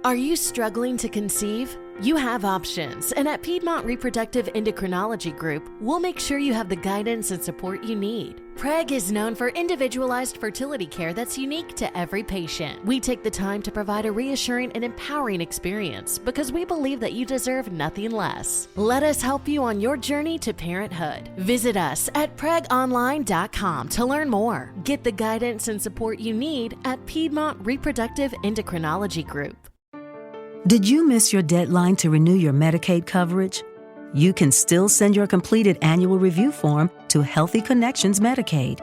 Are you struggling to conceive? You have options, and at Piedmont Reproductive Endocrinology Group, we'll make sure you have the guidance and support you need. PREG is known for individualized fertility care that's unique to every patient. We take the time to provide a reassuring and empowering experience because we believe that you deserve nothing less. Let us help you on your journey to parenthood. Visit us at pregonline.com to learn more. Get the guidance and support you need at Piedmont Reproductive Endocrinology Group. Did you miss your deadline to renew your Medicaid coverage? You can still send your completed annual review form to Healthy Connections Medicaid.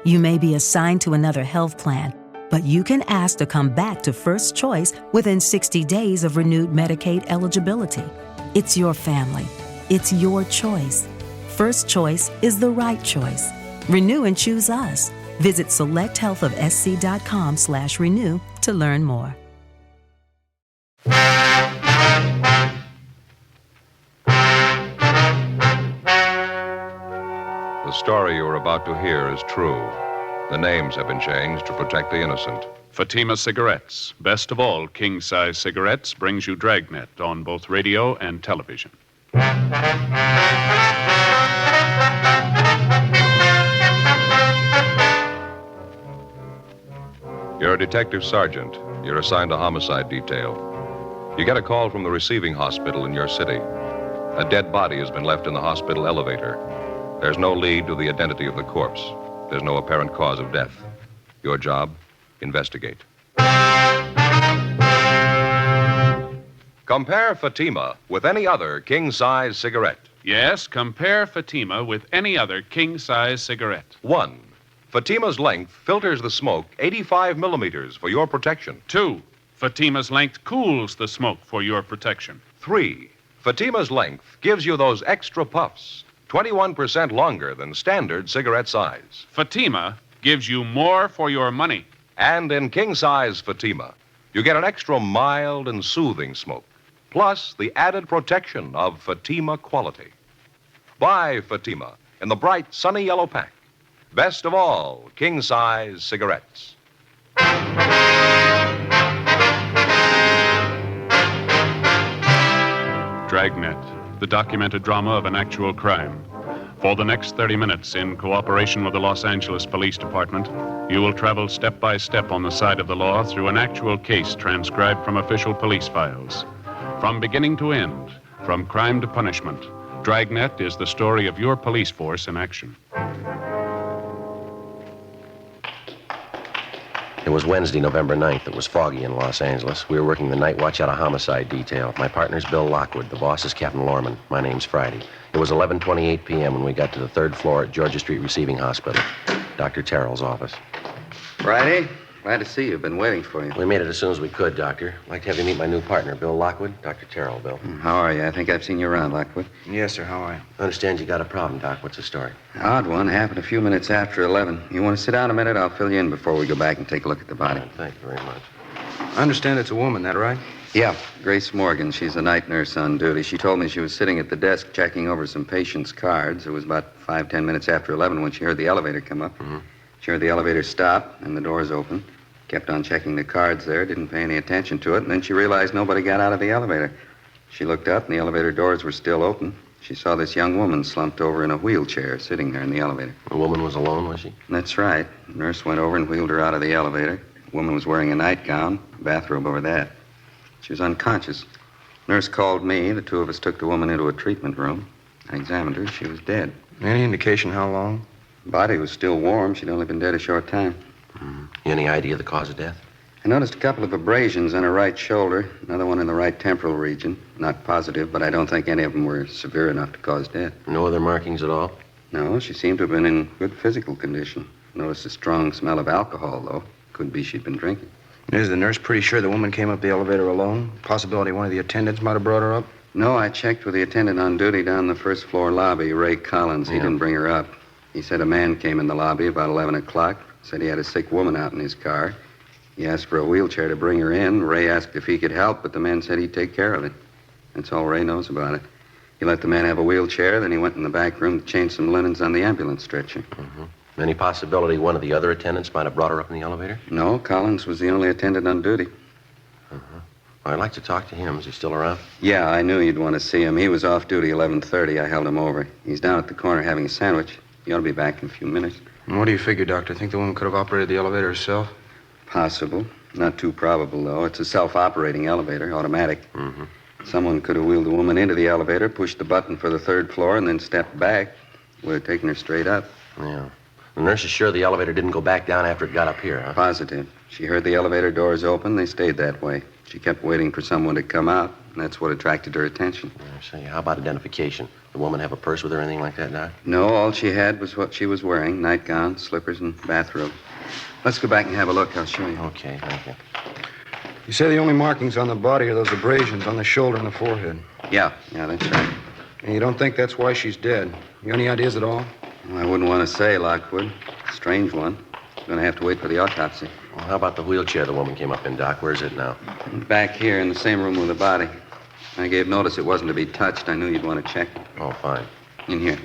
You may be assigned to another health plan, but you can ask to come back to First Choice within 60 days of renewed Medicaid eligibility. It's your family. It's your choice. First Choice is the right choice. Renew and choose us. Visit selecthealthofsc.com/renew to learn more. The story you are about to hear is true. The names have been changed to protect the innocent. Fatima Cigarettes, best of all king-size cigarettes, brings you Dragnet on both radio and television. You're a detective sergeant. You're assigned to homicide detail. You get a call from the receiving hospital in your city. A dead body has been left in the hospital elevator. There's no lead to the identity of the corpse. There's no apparent cause of death. Your job, investigate. Compare Fatima with any other king-size cigarette. Yes, compare Fatima with any other king-size cigarette. 1. Fatima's length filters the smoke 85 millimeters for your protection. 2. Fatima's length cools the smoke for your protection. 3. Fatima's length gives you those extra puffs, 21% longer than standard cigarette size. Fatima gives you more for your money. And in king-size Fatima, you get an extra mild and soothing smoke, plus the added protection of Fatima quality. Buy Fatima in the bright, sunny yellow pack. Best of all, king-size cigarettes. Dragnet, the documented drama of an actual crime. For the next 30 minutes, in cooperation with the Los Angeles Police Department, you will travel step by step on the side of the law through an actual case transcribed from official police files. From beginning to end, from crime to punishment, Dragnet is the story of your police force in action. It was Wednesday, November 9th. It was foggy in Los Angeles. We were working the night watch out of homicide detail. My partner's Bill Lockwood. The boss is Captain Lorman. My name's Friday. It was 11:28 p.m. when we got to the 3rd floor at Georgia Street Receiving Hospital, Dr. Terrell's office. Friday, glad to see you. Been waiting for you. We made it as soon as we could, Doctor. I'd like to have you meet my new partner, Bill Lockwood. Dr. Terrell, Bill. How are you? I think I've seen you around, Lockwood. Yes, sir. How are you? I understand you got a problem, Doc. What's the story? Odd one. Happened a few minutes after 11. You want to sit down a minute? I'll fill you in before we go back and take a look at the body. Thank you very much. I understand it's a woman, that right? Yeah, Grace Morgan. She's a night nurse on duty. She told me she was sitting at the desk checking over some patients' cards. It was about 5-10 minutes after 11 when she heard the elevator come up. Mm-hmm. She heard the elevator stop and the doors open. Kept on checking the cards there, didn't pay any attention to it, and then she realized nobody got out of the elevator. She looked up, and the elevator doors were still open. She saw this young woman slumped over in a wheelchair, sitting there in the elevator. The woman was alone, was she? That's right. The nurse went over and wheeled her out of the elevator. The woman was wearing a nightgown, a bathrobe over that. She was unconscious. Nurse called me. The two of us took the woman into a treatment room. I examined her. She was dead. Any indication how long? Body was still warm. She'd only been dead a short time. Any idea of the cause of death? I noticed a couple of abrasions on her right shoulder, another one in the right temporal region. Not positive, but I don't think any of them were severe enough to cause death. No other markings at all? No, she seemed to have been in good physical condition. Noticed a strong smell of alcohol, though. Could be she'd been drinking. Is the nurse pretty sure the woman came up the elevator alone? Possibility one of the attendants might have brought her up? No, I checked with the attendant on duty down the first floor lobby, Ray Collins. He didn't bring her up. He said a man came in the lobby about 11 o'clock, said he had a sick woman out in his car. He asked for a wheelchair to bring her in. Ray asked if he could help, but the man said he'd take care of it. That's all Ray knows about it. He let the man have a wheelchair, then he went in the back room to change some linens on the ambulance stretcher. Mm-hmm. Any possibility one of the other attendants might have brought her up in the elevator? No, Collins was the only attendant on duty. I'd like to talk to him. Is he still around? Yeah, I knew you'd want to see him. He was off duty 11:30. I held him over. He's down at the corner having a sandwich. He ought to be back in a few minutes. And what do you figure, Doctor? Think the woman could have operated the elevator herself? Possible. Not too probable, though. It's a self-operating elevator, automatic. Mm-hmm. Someone could have wheeled the woman into the elevator, pushed the button for the third floor, and then stepped back. Would have taken her straight up. Yeah. The nurse is sure the elevator didn't go back down after it got up here, huh? Positive. She heard the elevator doors open. They stayed that way. She kept waiting for someone to come out, and that's what attracted her attention. I see. How about identification? The woman have a purse with her or anything like that, Doc? No, all she had was what she was wearing, nightgown, slippers, and bathrobe. Let's go back and have a look. I'll show you. Okay, thank you. You say the only markings on the body are those abrasions on the shoulder and the forehead. Yeah, that's right. And you don't think that's why she's dead? You got any ideas at all? Well, I wouldn't want to say, Lockwood. Strange one. Going to have to wait for the autopsy. Well, how about the wheelchair the woman came up in, Doc? Where's it now? Back here in the same room with the body. I gave notice it wasn't to be touched. I knew you'd want to check. Oh, fine. In here.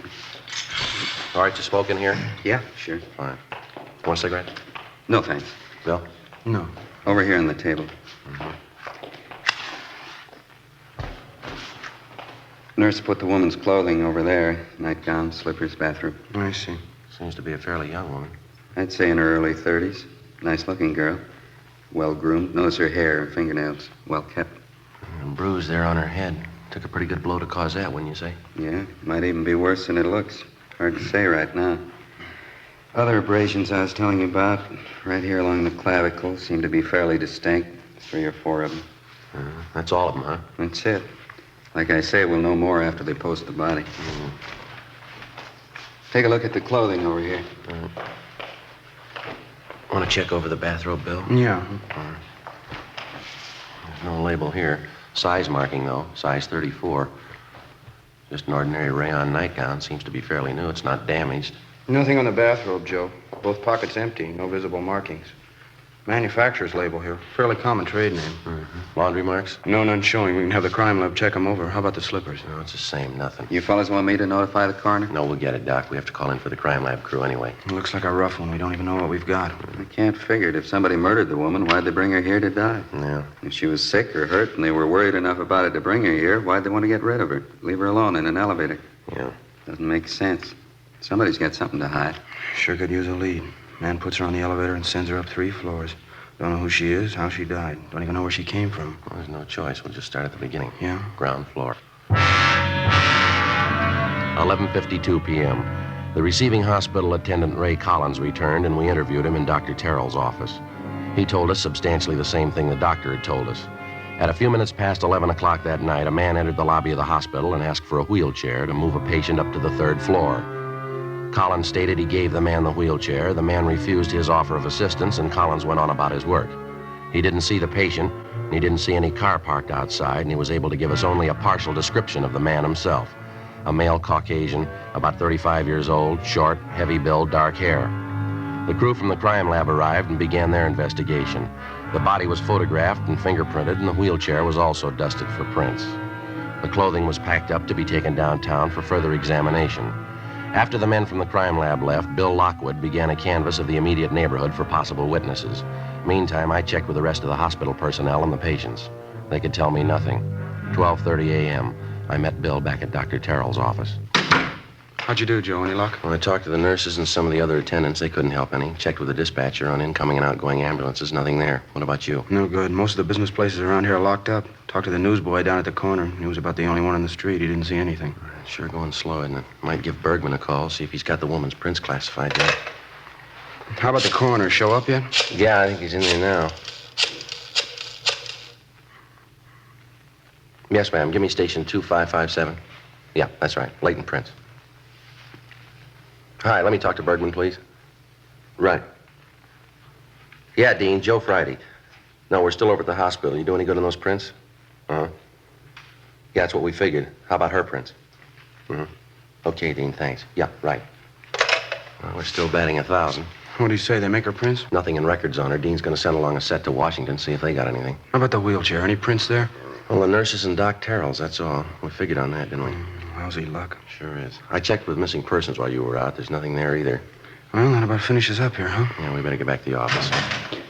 All right, to smoke in here? Yeah, sure. Fine. Want a cigarette? No, thanks. Bill? No. Over here on the table. Nurse put the woman's clothing over there. Nightgown, slippers, bathrobe. I see. Seems to be a fairly young woman. I'd say in her early 30s. Nice-looking girl. Well-groomed. Notice her hair and fingernails. Well-kept. And bruise there on her head. Took a pretty good blow to cause that, wouldn't you say? Yeah, might even be worse than it looks. Hard to say right now. Other abrasions I was telling you about, right here along the clavicle, seem to be fairly distinct. 3 or 4 of them. That's all of them, huh? That's it. Like I say, we'll know more after they post the body. Take a look at the clothing over here. Want to check over the bathrobe, Bill? Yeah. There's no label here. Size marking, though. Size 34. Just an ordinary rayon nightgown. Seems to be fairly new. It's not damaged. Nothing on the bathrobe, Joe. Both pockets empty. No visible markings. Manufacturer's label here. Fairly common trade name. Laundry marks? No, none showing. We can have the crime lab check them over. How about the slippers? No, it's the same. Nothing. You fellas want me to notify the coroner? No, we'll get it, Doc. We have to call in for the crime lab crew anyway. It looks like a rough one. We don't even know what we've got. I can't figure it. If somebody murdered the woman, why'd they bring her here to die? Yeah. If she was sick or hurt and they were worried enough about it to bring her here, why'd they want to get rid of her? Leave her alone in an elevator. Yeah. Doesn't make sense. Somebody's got something to hide. Sure could use a lead. Man puts her on the elevator and sends her up 3 floors. Don't know who she is, how she died. Don't even know where she came from. Well, there's no choice. We'll just start at the beginning. Yeah? Ground floor. 11:52 p.m. The receiving hospital attendant, Ray Collins, returned, and we interviewed him in Dr. Terrell's office. He told us substantially the same thing the doctor had told us. At a few minutes past 11 o'clock that night, a man entered the lobby of the hospital and asked for a wheelchair to move a patient up to the 3rd floor. Collins stated he gave the man the wheelchair. The man refused his offer of assistance, and Collins went on about his work. He didn't see the patient, and he didn't see any car parked outside, and he was able to give us only a partial description of the man himself. A male Caucasian, about 35 years old, short, heavy build, dark hair. The crew from the crime lab arrived and began their investigation. The body was photographed and fingerprinted, and the wheelchair was also dusted for prints. The clothing was packed up to be taken downtown for further examination. After the men from the crime lab left, Bill Lockwood began a canvass of the immediate neighborhood for possible witnesses. Meantime, I checked with the rest of the hospital personnel and the patients. They could tell me nothing. 12:30 a.m., I met Bill back at Dr. Terrell's office. How'd you do, Joe? Any luck? When I talked to the nurses and some of the other attendants, they couldn't help any. Checked with the dispatcher on incoming and outgoing ambulances. Nothing there. What about you? No good. Most of the business places around here are locked up. Talked to the newsboy down at the corner. He was about the only one on the street. He didn't see anything. Sure going slow, isn't it? Might give Bergman a call, see if he's got the woman's prints classified yet. How about the coroner? Show up yet? Yeah, I think he's in there now. Yes, ma'am. Give me station 2557. Yeah, that's right. Latent prints. Hi, let me talk to Bergman, please. Right. Yeah, Dean, Joe Friday. No, we're still over at the hospital. You do any good on those prints? Uh-huh. Yeah, that's what we figured. How about her prints? Okay, Dean, thanks. Yeah, right. Well, we're still batting 1,000. What do you say? They make her prints? Nothing in records on her. Dean's going to send along a set to Washington, see if they got anything. How about the wheelchair? Any prints there? Well, the nurses and Doc Terrell's, that's all. We figured on that, didn't we? Lousy luck. Sure is. I checked with missing persons while you were out. There's nothing there either. Well, that about finishes up here, huh? Yeah, we better get back to the office.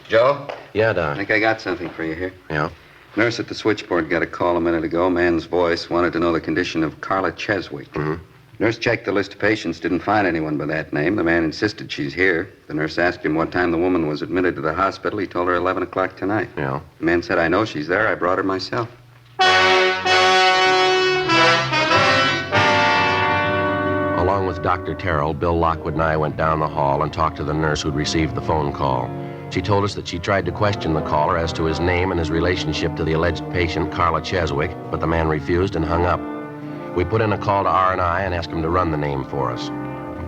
Joe? Yeah, I Don. think I got something for you here. Yeah? Nurse at the switchboard got a call a minute ago. Man's voice wanted to know the condition of Carla Cheswick. Mm-hmm. Nurse checked the list of patients, didn't find anyone by that name. The man insisted she's here. The nurse asked him what time the woman was admitted to the hospital. He told her 11 o'clock tonight. Yeah. The man said, I know she's there. I brought her myself. Along with Dr. Terrell, Bill Lockwood and I went down the hall and talked to the nurse who'd received the phone call. She told us that she tried to question the caller as to his name and his relationship to the alleged patient, Carla Cheswick, but the man refused and hung up. We put in a call to R&I and asked him to run the name for us.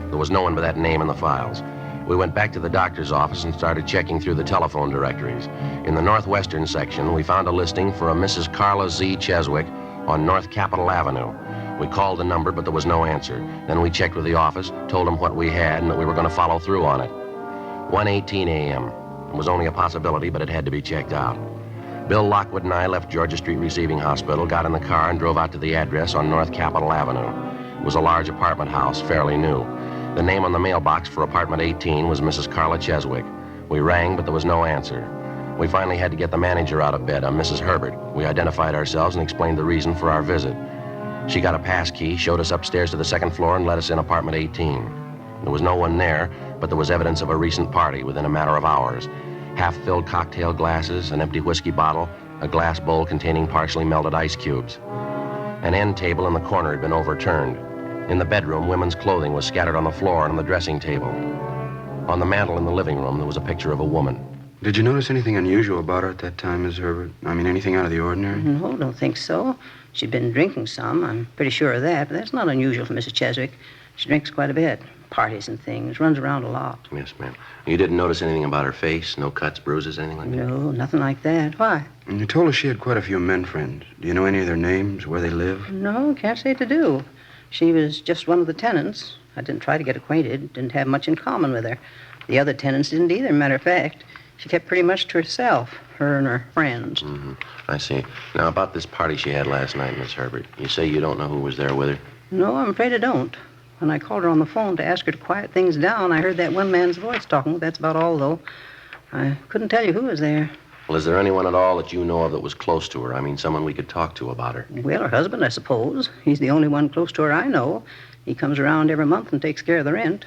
There was no one by that name in the files. We went back to the doctor's office and started checking through the telephone directories. In the northwestern section, we found a listing for a Mrs. Carla Z. Cheswick on North Capitol Avenue. We called the number, but there was no answer. Then we checked with the office, told them what we had, and that we were going to follow through on it. 1:18 a.m. It was only a possibility, but it had to be checked out. Bill Lockwood and I left Georgia Street Receiving Hospital, got in the car, and drove out to the address on North Capitol Avenue. It was a large apartment house, fairly new. The name on the mailbox for apartment 18 was Mrs. Carla Cheswick. We rang, but there was no answer. We finally had to get the manager out of bed, Mrs. Herbert. We identified ourselves and explained the reason for our visit. She got a pass key, showed us upstairs to the second floor, and let us in apartment 18. There was no one there, but there was evidence of a recent party within a matter of hours. Half-filled cocktail glasses, an empty whiskey bottle, a glass bowl containing partially melted ice cubes. An end table in the corner had been overturned. In the bedroom, women's clothing was scattered on the floor and on the dressing table. On the mantel in the living room, there was a picture of a woman. Did you notice anything unusual about her at that time, Miss Herbert? I mean, anything out of the ordinary? No, don't think so. She'd been drinking some. I'm pretty sure of that, but that's not unusual for Mrs. Cheswick. She drinks quite a bit. Parties and things. Runs around a lot. Yes, ma'am. You didn't notice anything about her face? No cuts, bruises, anything like that? No, nothing like that. Why? And you told us she had quite a few men friends. Do you know any of their names, where they live? No, can't say to do. She was just one of the tenants. I didn't try to get acquainted. Didn't have much in common with her. The other tenants didn't either, matter of fact. She kept pretty much to herself, her and her friends. Mm-hmm. I see. Now, about this party she had last night, Miss Herbert, you say you don't know who was there with her? No, I'm afraid I don't. When I called her on the phone to ask her to quiet things down, I heard that one man's voice talking. That's about all, though. I couldn't tell you who was there. Well, is there anyone at all that you know of that was close to her? I mean, someone we could talk to about her. Well, her husband, I suppose. He's the only one close to her I know. He comes around every month and takes care of the rent.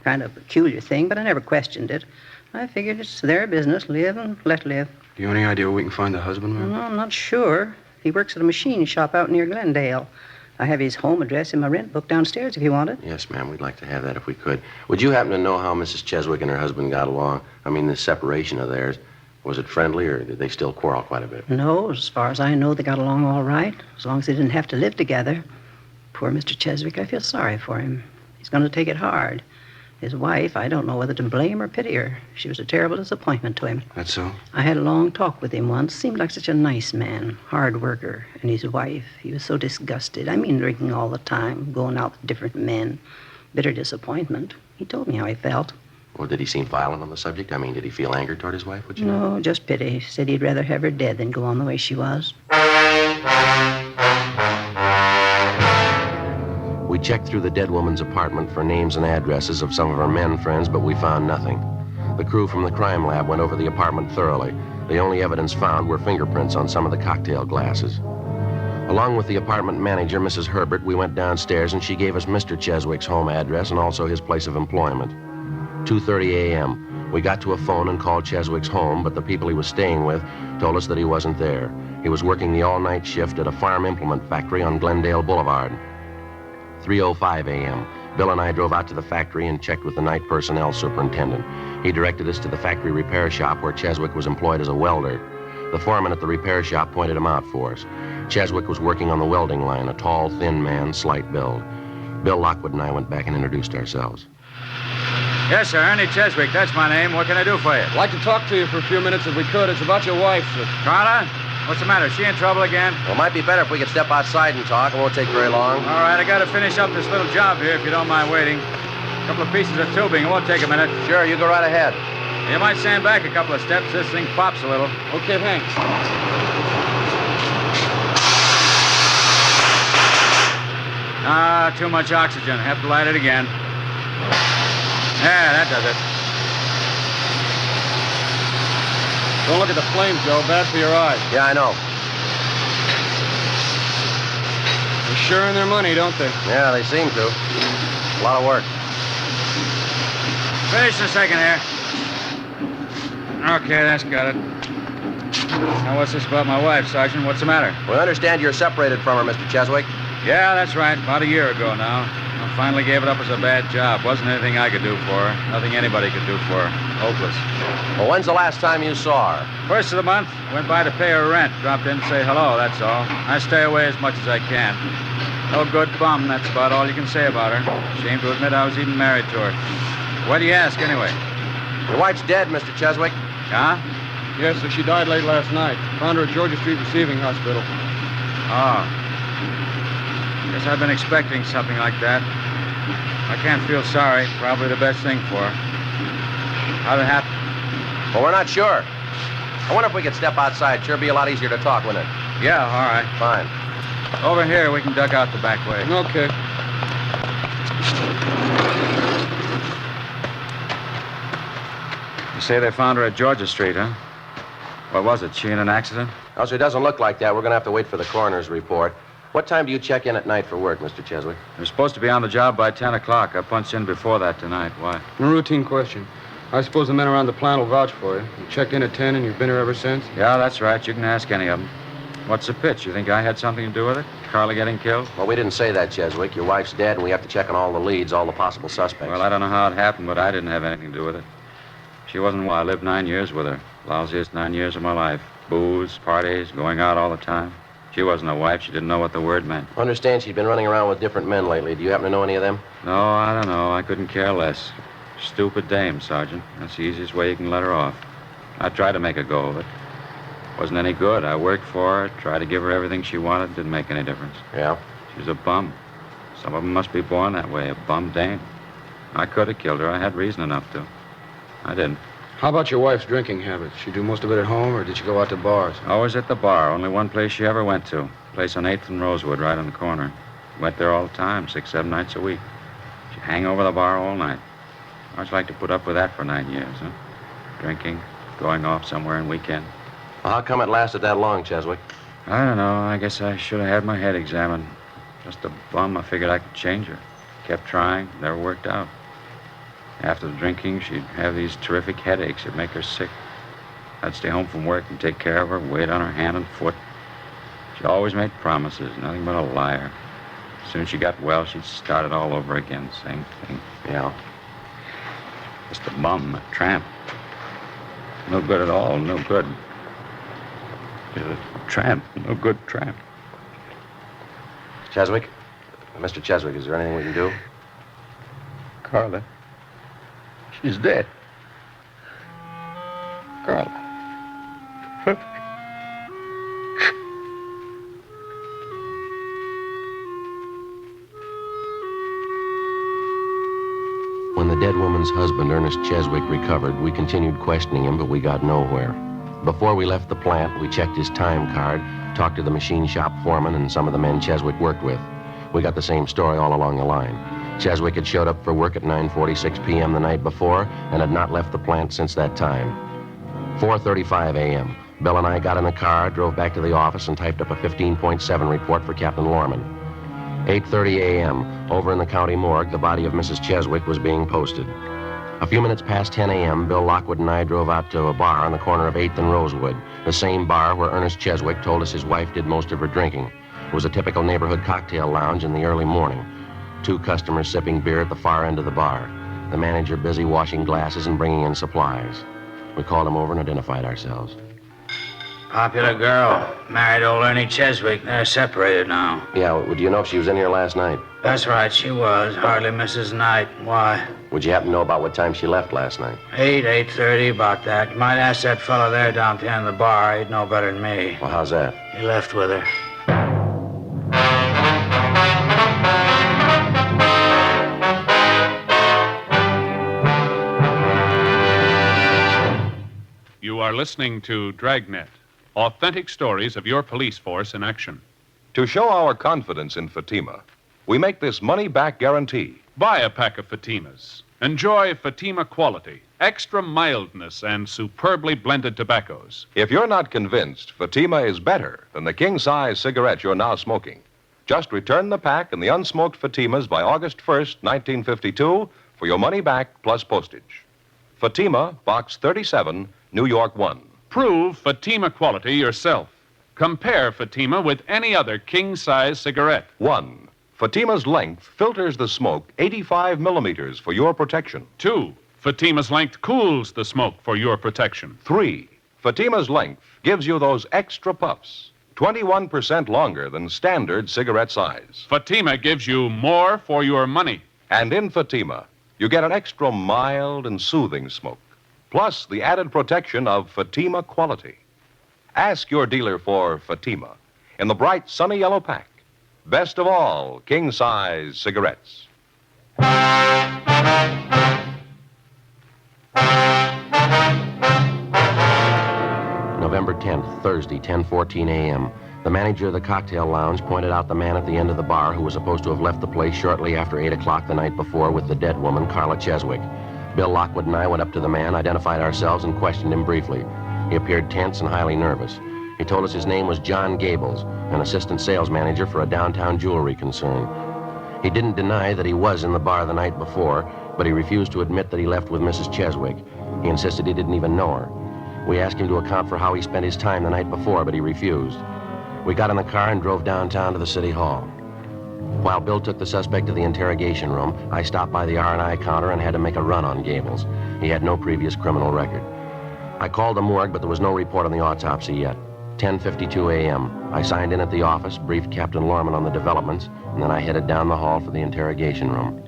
Kind of a peculiar thing, but I never questioned it. I figured it's their business, live and let live. Do you have any idea where we can find the husband, ma'am? No, I'm not sure. He works at a machine shop out near Glendale. I have his home address in my rent book downstairs if you want it. Yes, ma'am. We'd like to have that if we could. Would you happen to know how Mrs. Cheswick and her husband got along? I mean, the separation of theirs. Was it friendly, or did they still quarrel quite a bit? No, as far as I know, they got along all right, as long as they didn't have to live together. Poor Mr. Cheswick, I feel sorry for him. He's going to take it hard. His wife, I don't know whether to blame or pity her. She was a terrible disappointment to him. That's so? I had a long talk with him once. Seemed like such a nice man, hard worker. And his wife, he was so disgusted. I mean, drinking all the time, going out with different men. Bitter disappointment. He told me how he felt. Well, did he seem violent on the subject? I mean, did he feel anger toward his wife, would you know? No, just pity. Said he'd rather have her dead than go on the way she was. We checked through the dead woman's apartment for names and addresses of some of her men friends, but we found nothing. The crew from the crime lab went over the apartment thoroughly. The only evidence found were fingerprints on some of the cocktail glasses. Along with the apartment manager, Mrs. Herbert, we went downstairs and she gave us Mr. Cheswick's home address and also his place of employment. 2:30 a.m. We got to a phone and called Cheswick's home, but the people he was staying with told us that he wasn't there. He was working the all-night shift at a farm implement factory on Glendale Boulevard. 3:05 a.m. Bill and I drove out to the factory and checked with the night personnel superintendent. He directed us to the factory repair shop where Cheswick was employed as a welder. The foreman at the repair shop pointed him out for us. Cheswick was working on the welding line, a tall, thin man, slight build. Bill Lockwood and I went back and introduced ourselves. Yes, sir, Ernie Cheswick. That's my name. What can I do for you? I'd like to talk to you for a few minutes if we could. It's about your wife, sir. Carla? What's the matter? Is she in trouble again? Well, it might be better if we could step outside and talk. It won't take very long. All right, I got to finish up this little job here, if you don't mind waiting. A couple of pieces of tubing. It won't take a minute. Sure, you go right ahead. You might stand back a couple of steps. This thing pops a little. Okay, thanks. Too much oxygen. Have to light it again. Yeah, that does it. Don't look at the flames, Joe. Bad for your eyes. Yeah, I know. They're sure earn their money, don't they? Yeah, they seem to. A lot of work. Finish in a second here. Okay, that's got it. Now, what's this about my wife, Sergeant? What's the matter? We understand you're separated from her, Mr. Cheswick. Yeah, that's right. About a year ago now. I finally gave it up as a bad job. Wasn't anything I could do for her. Nothing anybody could do for her. Hopeless. Well, when's the last time you saw her? First of the month, went by to pay her rent. Dropped in to say hello, that's all. I stay away as much as I can. No good bum, that's about all you can say about her. Shame to admit I was even married to her. Why do you ask, anyway? Your wife's dead, Mr. Cheswick. Huh? Yes, sir. She died late last night. Found her at Georgia Street Receiving Hospital. Oh. Guess I've been expecting something like that. I can't feel sorry. Probably the best thing for her. How'd it happen? Well, we're not sure. I wonder if we could step outside. Sure be a lot easier to talk, wouldn't it? Yeah, all right. Fine. Over here, we can duck out the back way. Okay. You say they found her at Georgia Street, huh? What was it? She in an accident? Oh, so it doesn't look like that. We're going to have to wait for the coroner's report. What time do you check in at night for work, Mr. Cheswick? You're supposed to be on the job by 10 o'clock. I punched in before that tonight. Why? A routine question. I suppose the men around the plant will vouch for you. You checked in at 10 and you've been here ever since? Yeah, that's right. You can ask any of them. What's the pitch? You think I had something to do with it? Carla getting killed? Well, we didn't say that, Cheswick. Your wife's dead, and we have to check on all the leads, all the possible suspects. Well, I don't know how it happened, but I didn't have anything to do with it. She wasn't why I lived 9 years with her. Lousiest 9 years of my life. Booze, parties, going out all the time. She wasn't a wife. She didn't know what the word meant. I understand she's been running around with different men lately. Do you happen to know any of them? No, I don't know. I couldn't care less. Stupid dame, Sergeant. That's the easiest way you can let her off. I tried to make a go of it. Wasn't any good. I worked for her, tried to give her everything she wanted. Didn't make any difference. Yeah? She was a bum. Some of them must be born that way, a bum dame. I could have killed her. I had reason enough to. I didn't. How about your wife's drinking habits? She do most of it at home, or did she go out to bars? Always at the bar. Only one place she ever went to. Place on 8th and Rosewood, right on the corner. Went there all the time, 6, 7 nights a week. She'd hang over the bar all night. How'd you like to put up with that for 9 years, huh? Drinking, going off somewhere on weekend. Well, how come it lasted that long, Cheswick? I don't know. I guess I should have had my head examined. Just a bum. I figured I could change her. Kept trying. Never worked out. After the drinking, she'd have these terrific headaches. It'd make her sick. I'd stay home from work and take care of her, wait on her hand and foot. She always made promises, nothing but a liar. As soon as she got well, she'd start it all over again. Same thing. Yeah. Just a bum, a tramp. No good at all, no good. Just a tramp, no good tramp. Cheswick? Mr. Cheswick, is there anything we can do? Carla. She's dead. Carla. When the dead woman's husband, Ernest Cheswick, recovered, we continued questioning him, but we got nowhere. Before we left the plant, we checked his time card, talked to the machine shop foreman and some of the men Cheswick worked with. We got the same story all along the line. Cheswick had showed up for work at 9:46 p.m. the night before and had not left the plant since that time. 4:35 a.m. Bill and I got in the car, drove back to the office, and typed up a 15.7 report for Captain Lorman. 8:30 a.m., over in the county morgue, the body of Mrs. Cheswick was being posted. A few minutes past 10 a.m., Bill Lockwood and I drove out to a bar on the corner of 8th and Rosewood, the same bar where Ernest Cheswick told us his wife did most of her drinking. It was a typical neighborhood cocktail lounge in the early morning. 2 customers sipping beer at the far end of the bar. The manager busy washing glasses and bringing in supplies. We called him over and identified ourselves. Popular girl. Married old Ernie Cheswick. They're separated now. Yeah, would you know if she was in here last night? That's right, she was. Hardly misses night. Why? Would you happen to know about what time she left last night? 8:30, about that. You might ask that fellow there down at the end of the bar. He'd know better than me. Well, how's that? He left with her. You are listening to Dragnet, authentic stories of your police force in action. To show our confidence in Fatima, we make this money-back guarantee. Buy a pack of Fatimas. Enjoy Fatima quality, extra mildness, and superbly blended tobaccos. If you're not convinced Fatima is better than the king-size cigarette you're now smoking, Just return the pack and the unsmoked Fatimas by August 1st, 1952, for your money back plus postage. Fatima, Box 37, New York 1. Prove Fatima quality yourself. Compare Fatima with any other king-size cigarette. 1. Fatima's length filters the smoke 85 millimeters for your protection. 2. Fatima's length cools the smoke for your protection. 3. Fatima's length gives you those extra puffs, 21% longer than standard cigarette size. Fatima gives you more for your money. And in Fatima, you get an extra mild and soothing smoke, plus the added protection of Fatima quality. Ask your dealer for Fatima in the bright sunny yellow pack. Best of all, king-size cigarettes. November 10th, Thursday, 10:14 a.m. The manager of the cocktail lounge pointed out the man at the end of the bar who was supposed to have left the place shortly after 8 o'clock the night before with the dead woman, Carla Cheswick. Bill Lockwood and I went up to the man, identified ourselves, and questioned him briefly. He appeared tense and highly nervous. He told us his name was John Gables, an assistant sales manager for a downtown jewelry concern. He didn't deny that he was in the bar the night before, but he refused to admit that he left with Mrs. Cheswick. He insisted he didn't even know her. We asked him to account for how he spent his time the night before, but he refused. We got in the car and drove downtown to the city hall. While Bill took the suspect to the interrogation room, I stopped by the R&I counter and had to make a run on Gables. He had no previous criminal record. I called the morgue, but there was no report on the autopsy yet. 10:52 a.m. I signed in at the office, briefed Captain Lorman on the developments, and then I headed down the hall for the interrogation room.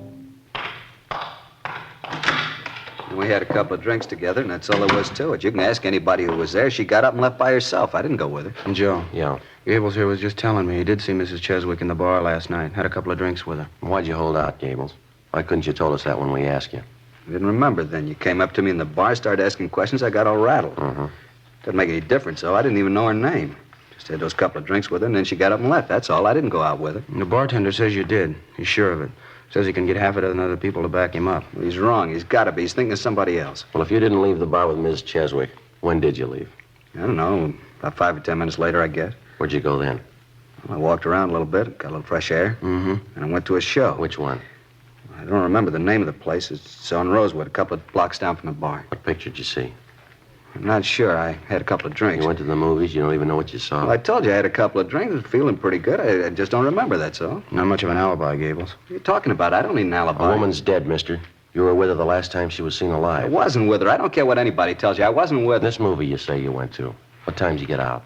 We had a couple of drinks together, and that's all there was to it. You can ask anybody who was there. She got up and left by herself. I didn't go with her. And Joe. Yeah. Gables here was just telling me he did see Mrs. Cheswick in the bar last night. Had a couple of drinks with her. Why'd you hold out, Gables? Why couldn't you told us that when we asked you? I didn't remember then. You came up to me in the bar, started asking questions. I got all rattled. Didn't make any difference, though. I didn't even know her name. Just had those couple of drinks with her, and then she got up and left. That's all. I didn't go out with her. And the bartender says you did. He's sure of it. Says he can get half a dozen other people to back him up. Well, he's wrong. He's got to be. He's thinking of somebody else. Well, if you didn't leave the bar with Ms. Cheswick, when did you leave? I don't know. About 5 or 10 minutes later, I guess. Where'd you go then? Well, I walked around a little bit, got a little fresh air. And I went to a show. Which one? I don't remember the name of the place. It's on Rosewood, a couple of blocks down from the bar. What picture did you see? I'm not sure. I had a couple of drinks. You went to the movies? You don't even know what you saw? Well, I told you I had a couple of drinks. I was feeling pretty good. I just don't remember, that's all. Not much of an alibi, Gables. What are you talking about? I don't need an alibi. A woman's dead, mister. You were with her the last time she was seen alive. I wasn't with her. I don't care what anybody tells you. I wasn't with her. This movie you say you went to, what time did you get out?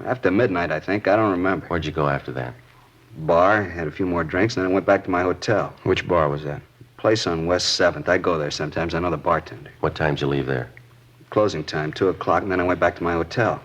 After midnight, I think. I don't remember. Where'd you go after that? Bar, had a few more drinks, and then I went back to my hotel. Which bar was that? Place on West 7th. I go there sometimes. I know the bartender. What time did you leave there? Closing time, 2 o'clock, and then I went back to my hotel.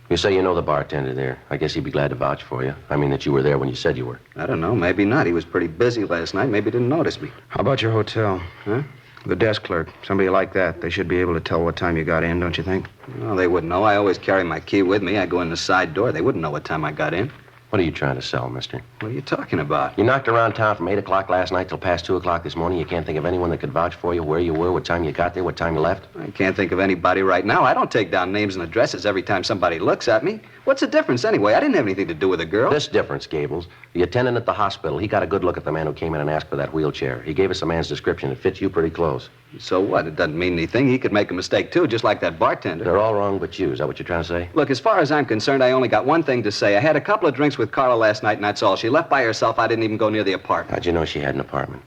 You say you know the bartender there. I guess he'd be glad to vouch for you. I mean that you were there when you said you were. I don't know. Maybe not. He was pretty busy last night. Maybe he didn't notice me. How about your hotel? Huh? The desk clerk. Somebody like that. They should be able to tell what time you got in, don't you think? Well, they wouldn't know. I always carry my key with me. I go in the side door. They wouldn't know what time I got in. What are you trying to sell, mister? What are you talking about? You knocked around town from 8 o'clock last night till past 2 o'clock this morning. You can't think of anyone that could vouch for you, where you were, what time you got there, what time you left? I can't think of anybody right now. I don't take down names and addresses every time somebody looks at me. What's the difference anyway? I didn't have anything to do with the girl. This difference, Gables. The attendant at the hospital, he got a good look at the man who came in and asked for that wheelchair. He gave us the man's description. It fits you pretty close. So what? It doesn't mean anything. He could make a mistake, too, just like that bartender. They're all wrong but you. Is that what you're trying to say? Look, as far as I'm concerned, I only got one thing to say. I had a couple of drinks with Carla last night, and that's all. She left by herself. I didn't even go near the apartment. How'd you know she had an apartment?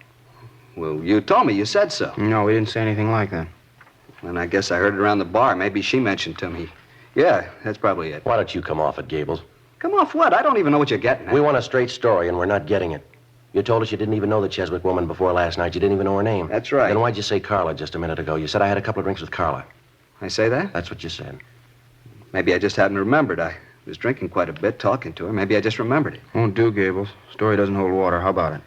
Well, you told me. You said so. No, we didn't say anything like that. And I guess I heard it around the bar. Maybe she mentioned to me. Yeah, that's probably it. Why don't you come off it, Gables? Come off what? I don't even know what you're getting at. We want a straight story, and we're not getting it. You told us you didn't even know the Cheswick woman before last night. You didn't even know her name. That's right. Then why'd you say Carla just a minute ago? You said I had a couple of drinks with Carla. I say that? That's what you said. Maybe I just hadn't remembered. I was drinking quite a bit, talking to her. Maybe I just remembered it. Won't do, Gables. Story doesn't hold water. How about it?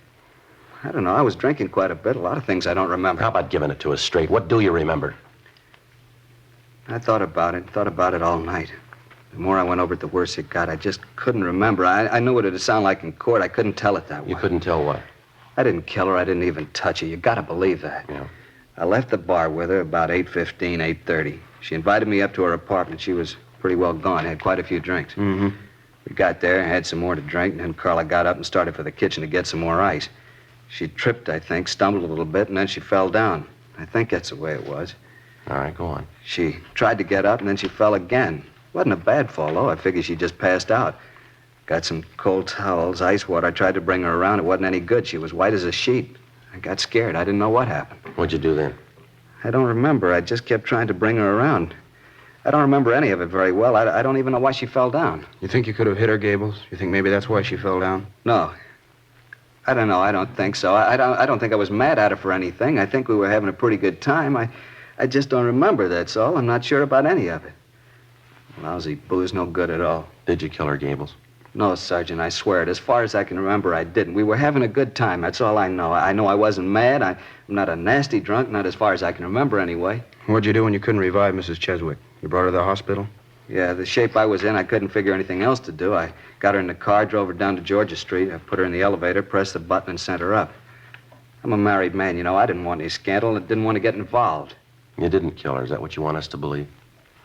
I don't know. I was drinking quite a bit. A lot of things I don't remember. How about giving it to us straight? What do you remember? I thought about it all night. The more I went over it, the worse it got. I just couldn't remember. I knew what it'd sound like in court. I couldn't tell it that way. You couldn't tell what? I didn't kill her. I didn't even touch her. You gotta believe that. Yeah. I left the bar with her about 8:15, 8:30. She invited me up to her apartment. She was pretty well gone. Had quite a few drinks. Mm-hmm. We got there and had some more to drink, and then Carla got up and started for the kitchen to get some more ice. She tripped, I think, stumbled a little bit, and then she fell down. I think that's the way it was. All right, go on. She tried to get up, and then she fell again. Wasn't a bad fall, though. I figured she just passed out. Got some cold towels, ice water. I tried to bring her around. It wasn't any good. She was white as a sheet. I got scared. I didn't know what happened. What'd you do then? I don't remember. I just kept trying to bring her around. I don't remember any of it very well. I don't even know why she fell down. You think you could have hit her, Gables? You think maybe that's why she fell down? No. I don't know. I don't think so. I don't think I was mad at her for anything. I think we were having a pretty good time. I just don't remember, that's all. I'm not sure about any of it. Lousy booze, no good at all. Did you kill her, Gables? No, Sergeant, I swear it. As far as I can remember, I didn't. We were having a good time. That's all I know. I know I wasn't mad. I'm not a nasty drunk, not as far as I can remember anyway. What'd you do when you couldn't revive Mrs. Cheswick? You brought her to the hospital? Yeah, the shape I was in, I couldn't figure anything else to do. I got her in the car, drove her down to Georgia Street. I put her in the elevator, pressed the button, and sent her up. I'm a married man, you know. I didn't want any scandal and didn't want to get involved. You didn't kill her. Is that what you want us to believe?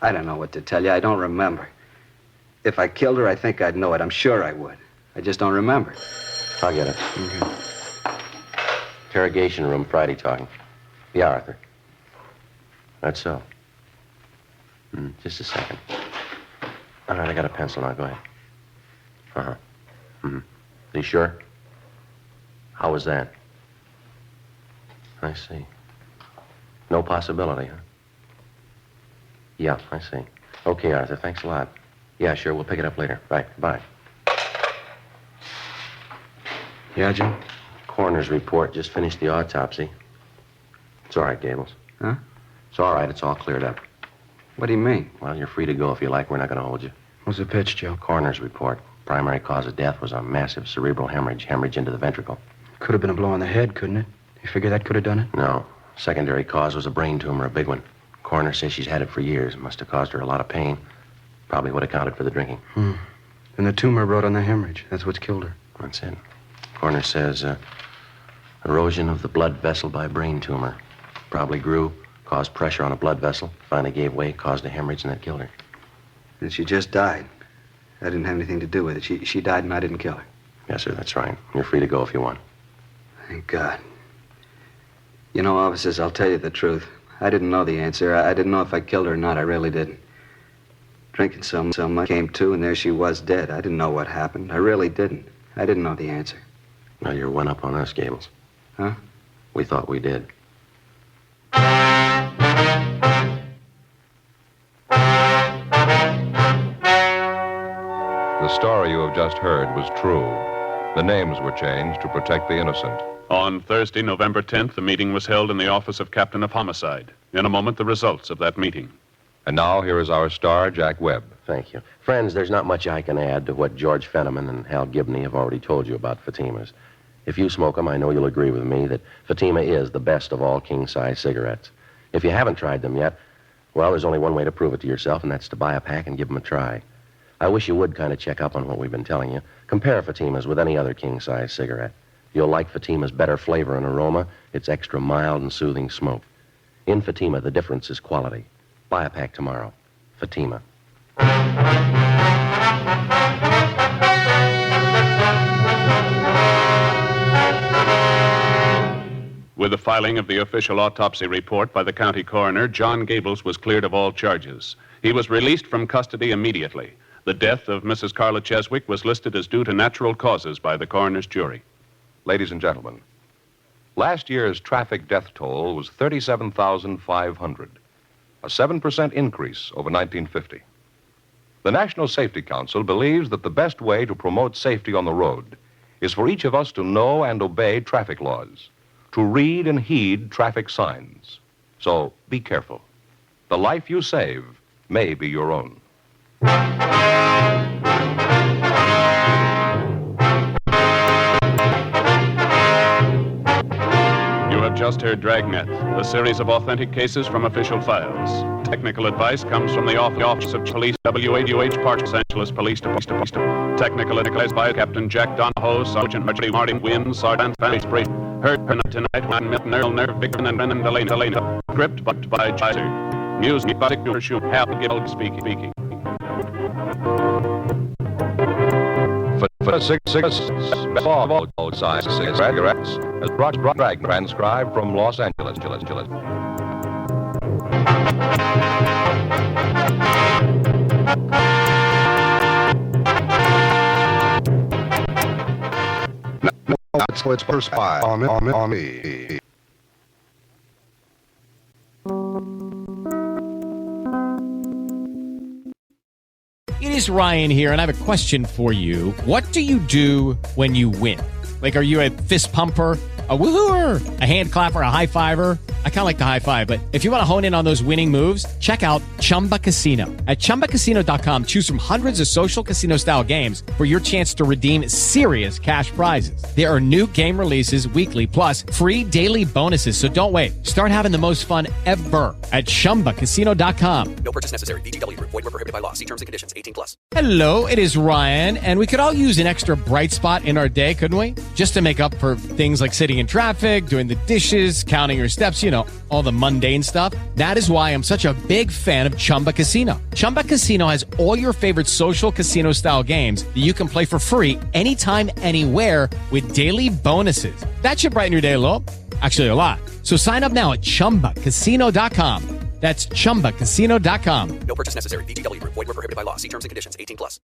I don't know what to tell you. I don't remember. If I killed her, I think I'd know it. I'm sure I would. I just don't remember. I'll get it. Okay. Interrogation room, Friday talking. Yeah, Arthur. That's so. Just a second. All right, I got a pencil now. Go ahead. Uh-huh. Are you sure? How was that? I see. No possibility, huh? Yeah, I see. Okay, Arthur, thanks a lot. Yeah, sure, we'll pick it up later. Right, bye. Yeah, Jim? Coroner's report just finished the autopsy. It's all right, Gables. Huh? It's all right, it's all cleared up. What do you mean? Well, you're free to go if you like. We're not going to hold you. What's the pitch, Joe? Coroner's report. Primary cause of death was a massive cerebral hemorrhage into the ventricle. Could have been a blow on the head, couldn't it? You figure that could have done it? No. Secondary cause was a brain tumor, a big one. Coroner says she's had it for years. Must have caused her a lot of pain. Probably would have accounted for the drinking. And the tumor brought on the hemorrhage. That's what's killed her. That's it. Coroner says erosion of the blood vessel by brain tumor. Probably grew, caused pressure on a blood vessel, finally gave way, caused a hemorrhage, and that killed her. And she just died. I didn't have anything to do with it. She died and I didn't kill her. Yes, sir, that's right. You're free to go if you want. Thank God. You know, officers, I'll tell you the truth. I didn't know the answer. I didn't know if I killed her or not. I really didn't. Drinking so much, came to, and there she was dead. I didn't know what happened. I really didn't. I didn't know the answer. Well, you're one up on us, Gables. Huh? We thought we did. The story you have just heard was true. The names were changed to protect the innocent. On Thursday, November 10th, the meeting was held in the office of Captain of Homicide. In a moment, the results of that meeting. And now, here is our star, Jack Webb. Thank you. Friends, there's not much I can add to what George Fenneman and Hal Gibney have already told you about Fatimas. If you smoke them, I know you'll agree with me that Fatima is the best of all king-size cigarettes. If you haven't tried them yet, well, there's only one way to prove it to yourself, and that's to buy a pack and give them a try. I wish you would kind of check up on what we've been telling you. Compare Fatimas with any other king-size cigarette. You'll like Fatima's better flavor and aroma, its extra mild and soothing smoke. In Fatima, the difference is quality. Buy a pack tomorrow. Fatima. With the filing of the official autopsy report by the county coroner, John Gables was cleared of all charges. He was released from custody immediately. The death of Mrs. Carla Cheswick was listed as due to natural causes by the coroner's jury. Ladies and gentlemen, last year's traffic death toll was 37,500, a 7% increase over 1950. The National Safety Council believes that the best way to promote safety on the road is for each of us to know and obey traffic laws, to read and heed traffic signs. So be careful. The life you save may be your own. You have just heard Dragnet, a series of authentic cases from official files. Technical advice comes from the Office of Police, WADUH, Los Angeles Police Department. Technical advice by Captain Jack Donahoe, Sergeant Martin Wynn, Sergeant Fanny Spray. Heard tonight, Juan Milton, Earl Nerve, Victor, and Brennan Delana. Script by Jizer. Music by Shoot, Hal Gill speaking. Dragnet, transcribed from Los Angeles. It's first spy on me. It is Ryan here, and I have a question for you. What do you do when you win? Like, are you a fist pumper, a woohooer, a hand clapper, a high fiver? I kind of like the high five, but if you want to hone in on those winning moves, check out Chumba Casino. At ChumbaCasino.com, choose from hundreds of social casino-style games for your chance to redeem serious cash prizes. There are new game releases weekly, plus free daily bonuses. So don't wait. Start having the most fun ever at ChumbaCasino.com. No purchase necessary. VGW. Void where prohibited by law. See terms and conditions. 18+. Hello, it is Ryan, and we could all use an extra bright spot in our day, couldn't we? Just to make up for things like sitting in traffic, doing the dishes, counting your steps, you know, all the mundane stuff. That is why I'm such a big fan of Chumba Casino. Chumba Casino has all your favorite social casino-style games that you can play for free anytime, anywhere with daily bonuses. That should brighten your day a little. Actually, a lot. So sign up now at ChumbaCasino.com. That's ChumbaCasino.com. No purchase necessary. VGW. Void where prohibited by law. See terms and conditions. 18+.